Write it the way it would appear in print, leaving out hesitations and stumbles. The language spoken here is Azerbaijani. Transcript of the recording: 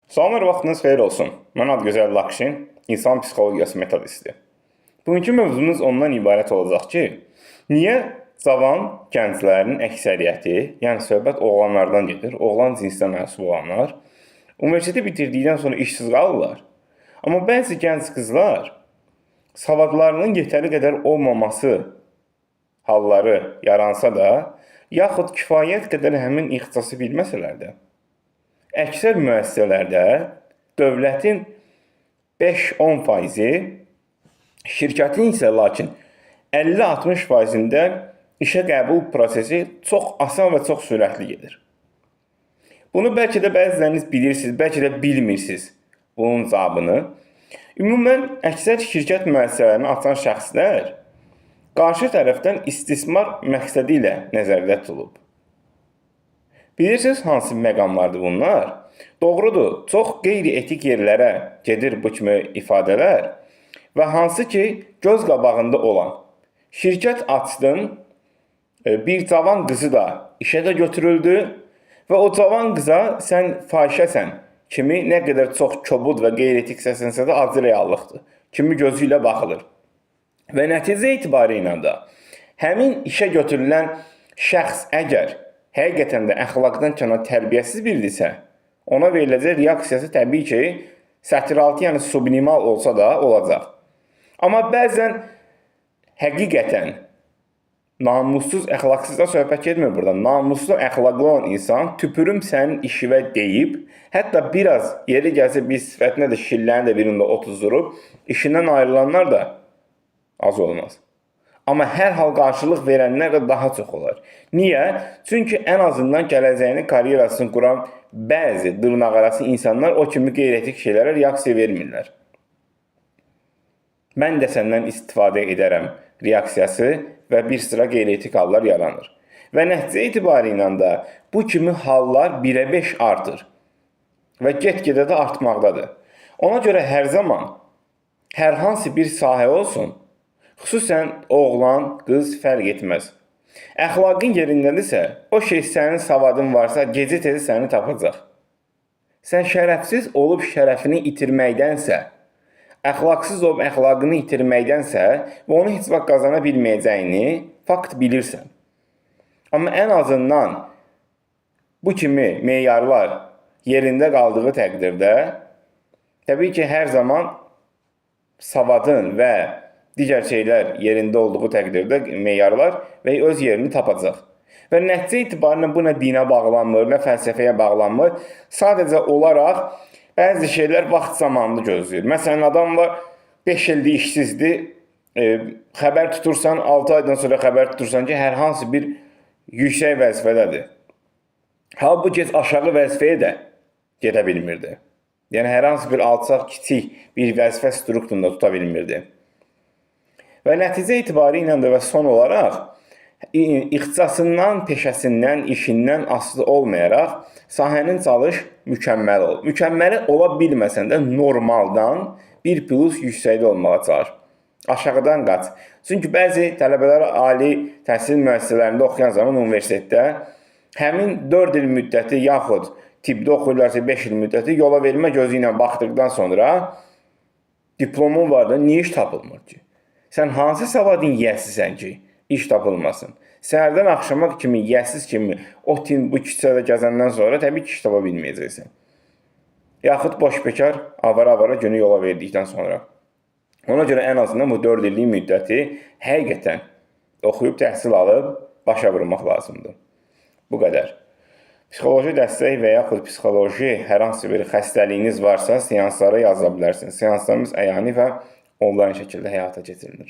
Salamlar, vaxtınız xeyir olsun. Mən Adgözəl Lakşin, insan psixologiyası metodisti. Bugünkü mövzumuz ondan ibarət olacaq ki, niyə cavan gənclərin əksəriyyəti, yəni söhbət oğlanlardan gedir, oğlan cinsinə mənsub olanlar, universiteti bitirdikdən sonra işsiz qalırlar. Amma bəzi gənc qızlar savadlarının yetəri qədər olmaması halları yaransa da, yaxud kifayət qədər həmin ixtisası bilməsələr də, əksər müəssisələrdə dövlətin 5-10%, şirkətin isə lakin 50-60%-də işə qəbul prosesi çox asan və çox sürətli gedir. Bunu bəlkə də bəziləriniz bilirsiniz, bəlkə də bilmirsiniz bunun cavabını. Ümumən, əksər şirkət müəssisələrini açan şəxslər qarşı tərəfdən istismar məqsədi ilə nəzərdə tutulub. Bilirsiniz hansı məqamlardır bunlar? Doğrudur, çox qeyri-etik yerlərə gedir bu kimi ifadələr və hansı ki, göz qabağında olan şirkət açdın, bir cavan qızı da işə də götürüldü və o cavan qıza sən fahişəsən kimi nə qədər çox kobud və qeyri-etik səslənsə də acı reallıqdır. Kimi gözü ilə baxılır. Və nəticə etibarı ilə də həmin işə götürülən şəxs əgər həqiqətən də əxlaqdan kənar tərbiyəsiz bildirsə, ona veriləcək reaksiyası təbii ki, sətiraltı, yəni sublimal olsa da olacaq. Amma bəzən həqiqətən namussuz, əxlaqsızdan söhbət getmir burada. Namuslu, əxlaqlı olan insan tüpürüm sənin işivə deyib, hətta biraz yeri gəlsə bir sifətinə də şillərini də birində otuzdurub, işindən ayrılanlar da az olmaz. Amma hər hal qarşılıq verənlər də daha çox olar. Niyə? Çünki ən azından gələcəyini, karyerasını quran bəzi dırnaqarası insanlar o kimi qeyri-etik şeylərə reaksiya vermirlər. Mən də səndən istifadə edərəm reaksiyası və bir sıra qeyri-etik hallar yaranır. Və nəticə etibarı ilə də bu kimi hallar 1-ə 5 artır və get-gedə də artmaqdadır. Ona görə hər zaman hər hansı bir sahə olsun, xüsusən oğlan, qız fərq etməz. Əxlaqın yerindədirsə, o şey sənin savadın varsa, gecə-tezi səni tapacaq. Sən şərəfsiz olub şərəfini itirməkdənsə, əxlaqsız olub əxlaqını itirməkdənsə və onu heç vaxt qazana bilməyəcəyini fakt bilirsən. Amma ən azından bu kimi meyarlar yerində qaldığı təqdirdə, təbii ki, hər zaman savadın və digər şeylər yerində olduğu təqdirdə meyarlar və öz yerini tapacaq. Və nəticə etibarıyla bu nə dinə bağlanmır, nə fəlsəfəyə bağlanmır. Sadəcə olaraq bəzi şeylər vaxt zamanını gözləyir. Məsələn, adam var 5 ildir işsizdir, xəbər tutursan, 6 aydan sonra xəbər tutursan ki, hər hansı bir yüksək vəzifədədir. Halbuki aşağı vəzifəyə də gedə bilmirdi. Yəni, hər hansı bir alçaq, kiçik bir vəzifə strukturunda tuta bilmirdi. Və nəticə etibarı ilə də və son olaraq ixtisasından, peşəsindən, işindən asılı olmayaraq sahənin çalış mükəmməl ol. Mükəmməli ola bilməsən də normaldan 1+ yüksəkdə olmağa çalış. Aşağıdan qaç. Çünki bəzi tələbələr ali təhsil müəssisələrində oxuyan zaman universitetdə həmin 4 il müddəti yaxud tibbdə oxuyurlarsa 5 il müddəti yola vermə gözü ilə baxdıqdan sonra diplomun var da niyə iş tapılmır ki? Sən hansı savadın yiyəsisən ki, iş tapılmasın? Səhərdən axşama kimi, yiyəsiz kimi o bu küçədə gəzəndən sonra təbii ki, iş tapa bilməyəcəksən. Yaxud boş bekar, avara-avara günü yola verdikdən sonra. Ona görə ən azından bu 4 illik müddəti həqiqətən oxuyub təhsil alıb başa vurmaq lazımdır. Bu qədər. Psixoloji dəstək və yaxud psixoloji hər hansı bir xəstəliyiniz varsa, seanslara yaza bilərsiniz. Seanslarımız əyani və onlayn şəkildə həyata keçirilir.